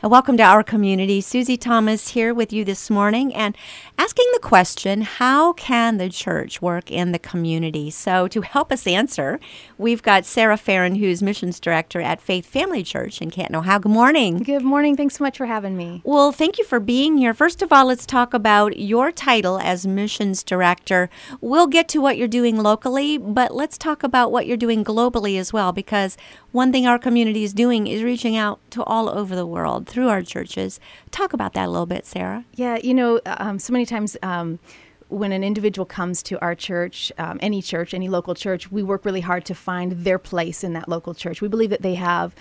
And welcome to our community. Susie Thomas here with you this morning and asking the question, how can the church work in the community? So to help us answer, we've got Sarah Farron, who's missions director at Faith Family Church in Canton, Ohio. Good morning. Good morning. Thanks so much for having me. Well, thank you for being here. First of all, let's talk about your title as missions director. We'll get to what you're doing locally, but let's talk about what you're doing globally as well, because one thing our community is doing is reaching out to all over the world through our churches. Talk about that a little bit, Sarah. Yeah, so many times when an individual comes to our church, any local church, we work really hard to find their place in that local church. We believe that they have,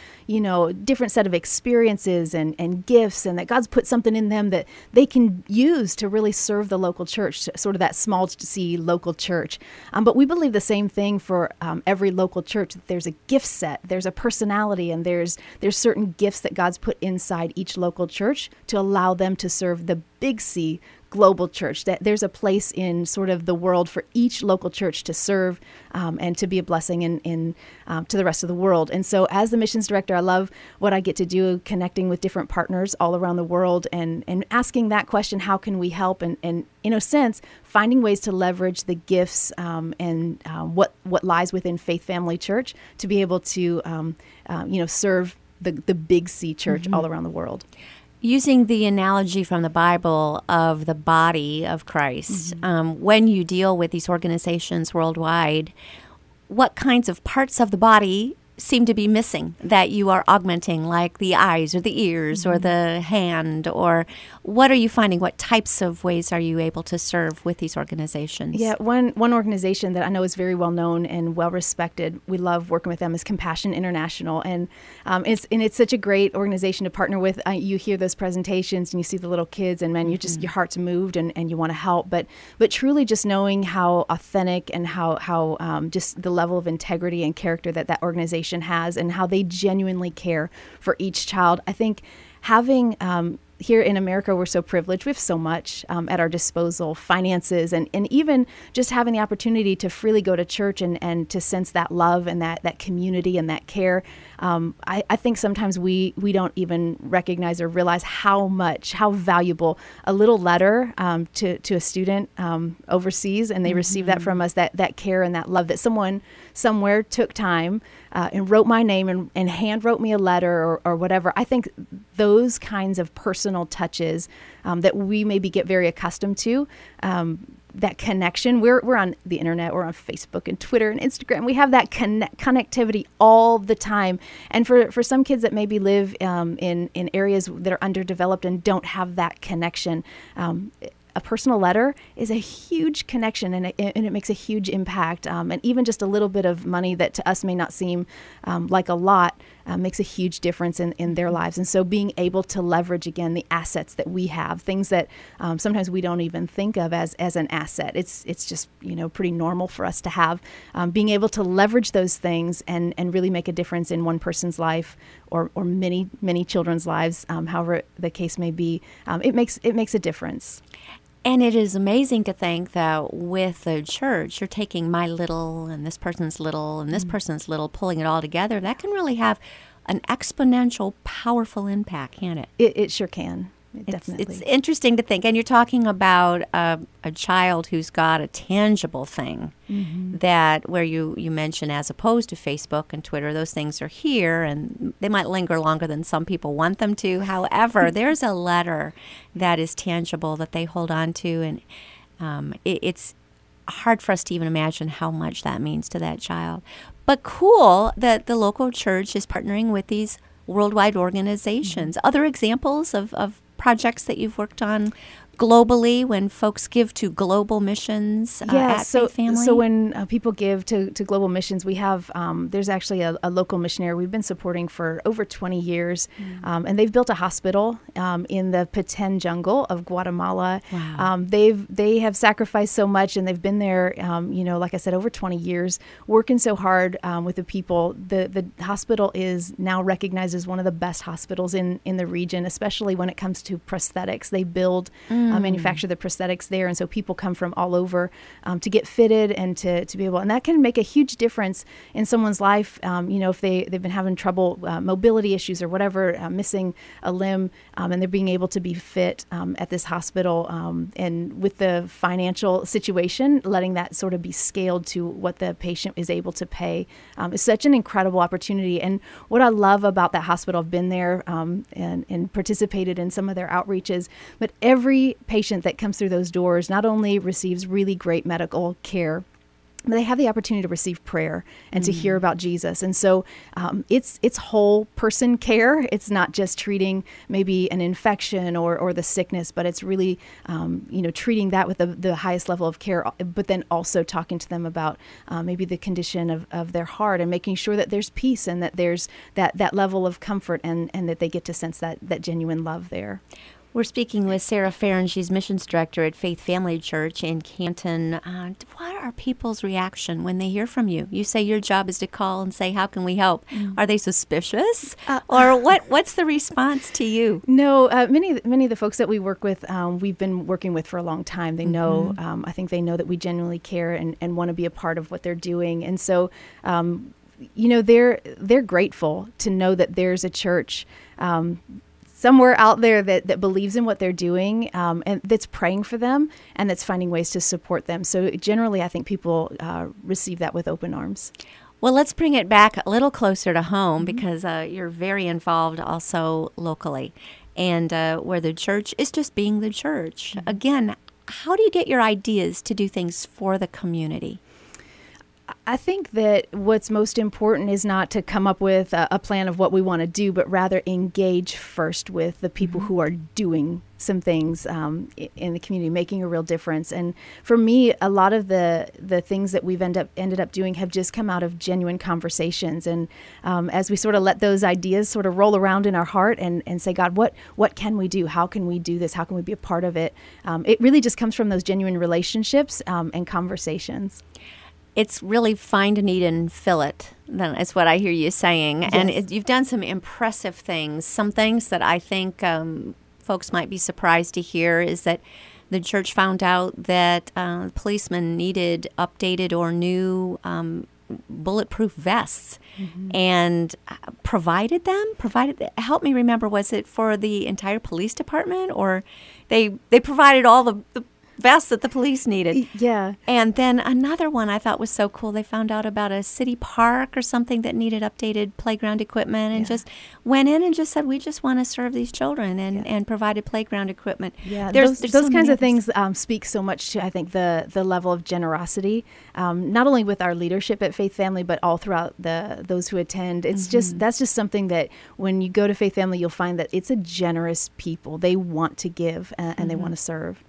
different set of experiences and gifts, and that God's put something in them that they can use to really serve the local church, sort of that small C local church. But we believe the same thing for every local church. There's a gift set, there's a personality, and there's certain gifts that God's put inside each local church to allow them to serve the big C global church. That there's a place in sort of the world for each local church to serve and to be a blessing in to the rest of the world. And so as the missions director, I love what I get to do, connecting with different partners all around the world and asking that question, how can we help? And in a sense, finding ways to leverage the gifts and what lies within Faith Family Church to be able to serve the big C church all around the world. Using the analogy from the Bible of the body of Christ, when you deal with these organizations worldwide, what kinds of parts of the body seem to be missing that you are augmenting, like the eyes or the ears or the hand? Or what are you finding? What types of ways are you able to serve with these organizations? Yeah, one organization that I know is very well known and well respected, we love working with them, is Compassion International. And it's such a great organization to partner with. You hear those presentations and you see the little kids, and man, your heart's moved and you want to help. But truly just knowing how authentic and how just the level of integrity and character that organization has, and how they genuinely care for each child. I think having here in America, we're so privileged. We have so much at our disposal, finances, and even just having the opportunity to freely go to church and to sense that love and that community and that care. I think sometimes we don't even recognize or realize how valuable a little letter to a student overseas, and they receive that from us, that care and that love, that someone somewhere took time and wrote my name and hand wrote me a letter or whatever. I think those kinds of personal touches that we maybe get very accustomed to, that connection. We're on the internet, we're on Facebook and Twitter and Instagram. We have that connectivity all the time. And for some kids that maybe live in areas that are underdeveloped and don't have that connection, a personal letter is a huge connection, and it makes a huge impact. And even just a little bit of money that to us may not seem like a lot makes a huge difference in their lives. And so being able to leverage, again, the assets that we have, things that sometimes we don't even think of as an asset. It's just, pretty normal for us to have. Being able to leverage those things and really make a difference in one person's life or many, many children's lives, however the case may be, it makes a difference. And it is amazing to think that with the church, you're taking my little and this person's little and this person's little, pulling it all together. That can really have an exponential, powerful impact, can't it? It sure can. Definitely. It's interesting to think. And you're talking about a child who's got a tangible thing that where you mention, as opposed to Facebook and Twitter, those things are here and they might linger longer than some people want them to. However, there's a letter that is tangible that they hold on to, and it's hard for us to even imagine how much that means to that child. But cool that the local church is partnering with these worldwide organizations. Other examples of projects that you've worked on globally when folks give to global missions at Faith Family? So when people give to global missions, we have, there's actually a local missionary we've been supporting for over 20 years, and they've built a hospital in the Petén jungle of Guatemala. Wow. They have sacrificed so much, and they've been there, like I said, over 20 years, working so hard with the people. The hospital is now recognized as one of the best hospitals in the region, especially when it comes to prosthetics. They build manufacture the prosthetics there. And so people come from all over to get fitted and to be able, and that can make a huge difference in someone's life. If they've been having trouble, mobility issues or whatever, missing a limb, and they're being able to be fit at this hospital. And with the financial situation, letting that sort of be scaled to what the patient is able to pay is such an incredible opportunity. And what I love about that hospital, I've been there and participated in some of their outreaches, but every patient that comes through those doors not only receives really great medical care, but they have the opportunity to receive prayer and to hear about Jesus. And so it's whole person care. It's not just treating maybe an infection or the sickness, but it's really, treating that with the highest level of care, but then also talking to them about maybe the condition of their heart and making sure that there's peace and that there's that level of comfort and that they get to sense that genuine love there. We're speaking with Sarah Farren. She's missions director at Faith Family Church in Canton. What are people's reaction when they hear from you? You say your job is to call and say, how can we help? Are they suspicious? Or what's the response to you? No, many of the folks that we work with, we've been working with for a long time. They know, I think they know that we genuinely care and want to be a part of what they're doing. And so, they're grateful to know that there's a church somewhere out there that believes in what they're doing and that's praying for them and that's finding ways to support them. So generally, I think people receive that with open arms. Well, let's bring it back a little closer to home because you're very involved also locally and where the church is just being the church. Again, how do you get your ideas to do things for the community? I think that what's most important is not to come up with a plan of what we want to do, but rather engage first with the people who are doing some things in the community, making a real difference. And for me, a lot of the things that we've ended up doing have just come out of genuine conversations. And as we sort of let those ideas sort of roll around in our heart and say, God, what can we do? How can we do this? How can we be a part of it? It really just comes from those genuine relationships and conversations. It's really find a need and fill it. That's what I hear you saying. Yes. And you've done some impressive things. Some things that I think folks might be surprised to hear is that the church found out that policemen needed updated or new bulletproof vests and provided them. Help me remember, was it for the entire police department or they provided all the vests that the police needed? Yeah. And then another one I thought was so cool. They found out about a city park or something that needed updated playground equipment and just went in and just said, we just want to serve these children and provided playground equipment. Yeah, there's those kinds of things speak so much to, I think, the level of generosity, not only with our leadership at Faith Family, but all throughout those who attend. It's that's just something that when you go to Faith Family, you'll find that it's a generous people. They want to give and they want to serve.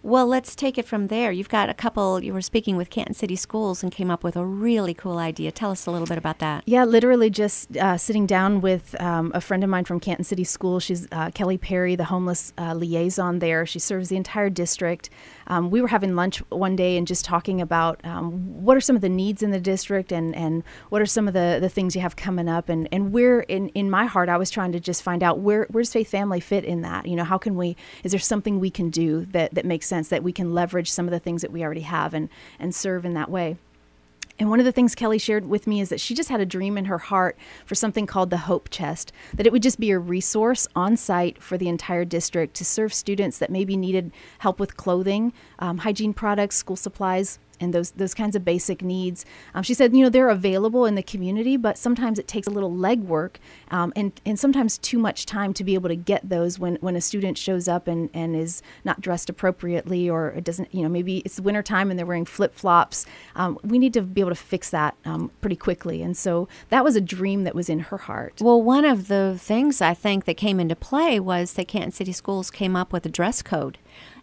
Well, let's take it from there. You've got a couple, you were speaking with Canton City Schools and came up with a really cool idea. Tell us a little bit about that. Yeah, literally just sitting down with a friend of mine from Canton City Schools. She's Kelly Perry, the homeless liaison there. She serves the entire district. We were having lunch one day and just talking about what are some of the needs in the district and what are some of the things you have coming up. And where, in my heart, I was trying to just find out where's Faith Family fit in that? You know, how can we, is there something we can do that makes sense, that we can leverage some of the things that we already have and serve in that way? And one of the things Kelly shared with me is that she just had a dream in her heart for something called the Hope Chest, that it would just be a resource on site for the entire district to serve students that maybe needed help with clothing, hygiene products, school supplies, and those kinds of basic needs. She said, you know, they're available in the community, but sometimes it takes a little legwork and sometimes too much time to be able to get those when a student shows up and is not dressed appropriately, or it doesn't, you know, maybe it's wintertime and they're wearing flip-flops. We need to be able to fix that pretty quickly. And so that was a dream that was in her heart. Well, one of the things I think that came into play was that Canton City Schools came up with a dress code.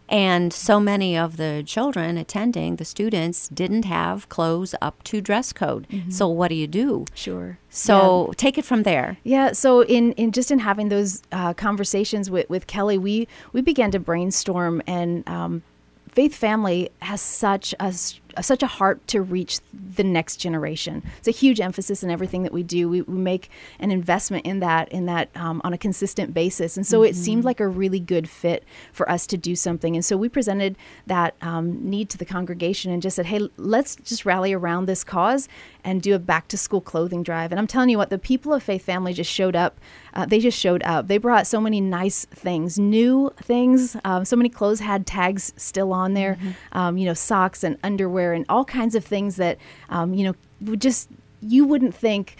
And so many of the children attending, the students, didn't have clothes up to dress code. So what do you do? Sure. So take it from there. Yeah. So in having those conversations with Kelly, we began to brainstorm, and Faith Family has such a such a heart to reach the next generation. It's a huge emphasis in everything that we do. We make an investment in that on a consistent basis. And so it seemed like a really good fit for us to do something. And so we presented that need to the congregation and just said, hey, let's just rally around this cause and do a back to school clothing drive. And I'm telling you what, the people of Faith Family just showed up. They just showed up. They brought so many nice things, new things. So many clothes had tags still on there, socks and underwear and all kinds of things that, you wouldn't think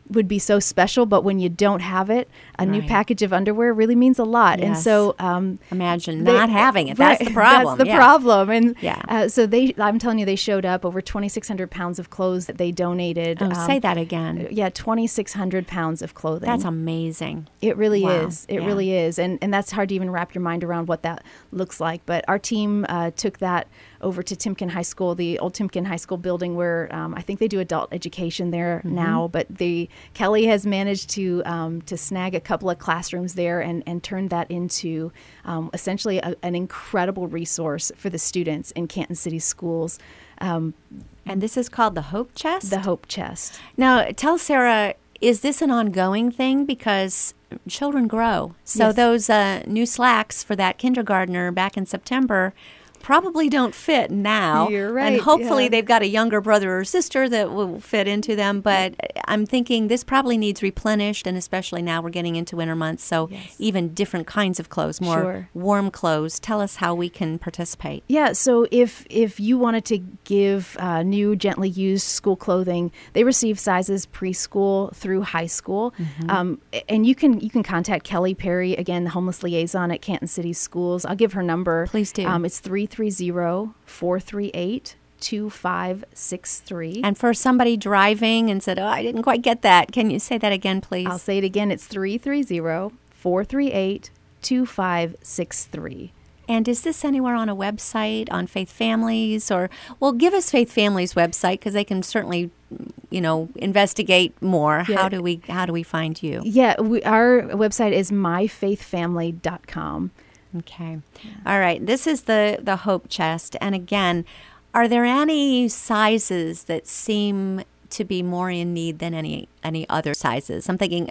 would be so special, but when you don't have it, a new package of underwear really means a lot. Yes. And so imagine not having it. That's the problem. That's the problem. And so I'm telling you, they showed up over 2,600 pounds of clothes that they donated. Say that again. Yeah, 2,600 pounds of clothing. That's amazing. It really is. It really is. And that's hard to even wrap your mind around what that looks like. But our team took that over to Timken High School, the old Timken High School building where I think they do adult education there now, but Kelly has managed to snag a couple of classrooms there and turn that into essentially an incredible resource for the students in Canton City schools. And this is called the Hope Chest? The Hope Chest. Now, tell Sarah, is this an ongoing thing? Because children grow. So those new slacks for that kindergartner back in September probably don't fit now. You're right. And hopefully they've got a younger brother or sister that will fit into them. But I'm thinking this probably needs replenished, and especially now we're getting into winter months. So even different kinds of clothes, more warm clothes. Tell us how we can participate. Yeah, so if you wanted to give new, gently used school clothing, they receive sizes preschool through high school. And you can contact Kelly Perry, again, the homeless liaison at Canton City Schools. I'll give her number. Please do. It's 330-438-2563. And for somebody driving and said, I didn't quite get that, can you say that again, please? I'll say it again. It's 330-438-2563. And is this anywhere on a website, on Faith Families? Or, well, give us Faith Families' website because they can certainly, investigate more. Yeah. How do we find you? Yeah, our website is myfaithfamily.com. Okay. All right. This is the Hope Chest. And again, are there any sizes that seem to be more in need than any other sizes? I'm thinking,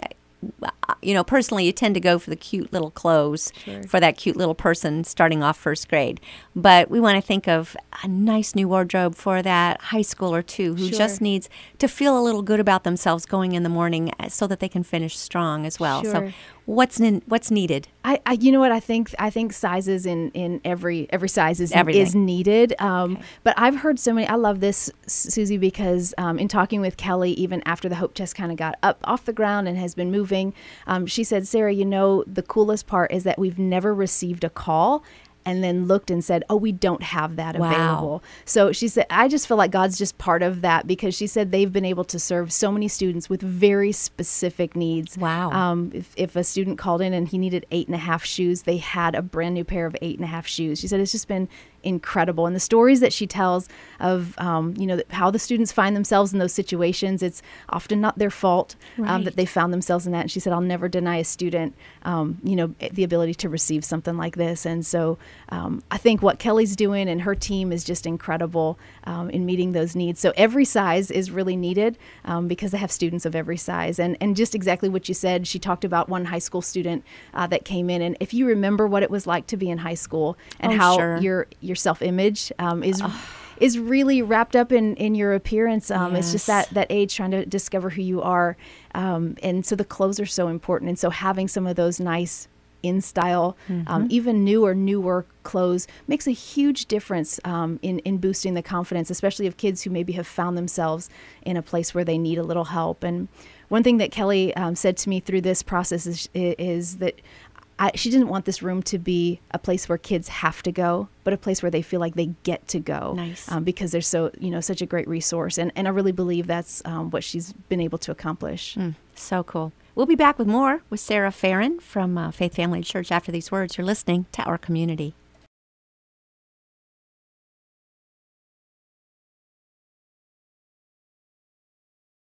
personally, you tend to go for the cute little clothes for that cute little person starting off first grade. But we want to think of a nice new wardrobe for that high schooler, too, who just needs to feel a little good about themselves going in the morning so that they can finish strong as well. So what's needed? I you know what, I think sizes in every size is needed. But I've heard so many. I love this, Susie, because in talking with Kelly, even after the Hope Chest kind of got up off the ground and has been moving, she said, Sarah, the coolest part is that we've never received a call and then looked and said, we don't have that available. So she said, I just feel like God's just part of that, because she said they've been able to serve so many students with very specific needs. Wow. If a student called in and he needed 8.5 shoes, they had a brand new pair of 8.5 shoes. She said it's just been incredible. And the stories that she tells of, how the students find themselves in those situations, it's often not their fault that they found themselves in that. And she said, I'll never deny a student, the ability to receive something like this. And so I think what Kelly's doing and her team is just incredible in meeting those needs. So every size is really needed because they have students of every size. And just exactly what you said, she talked about one high school student that came in. And if you remember what it was like to be in high school and how your self-image is really wrapped up in your appearance. It's just that age, trying to discover who you are. And so the clothes are so important. And so having some of those nice in style, even newer clothes makes a huge difference in boosting the confidence, especially of kids who maybe have found themselves in a place where they need a little help. And one thing that Kelly said to me through this process is that she didn't want this room to be a place where kids have to go, but a place where they feel like they get to go. Nice. Because they're such a great resource. And I really believe that's what she's been able to accomplish. So cool. We'll be back with more with Sarah Farren from Faith Family Church after these words. You're listening to Our Community.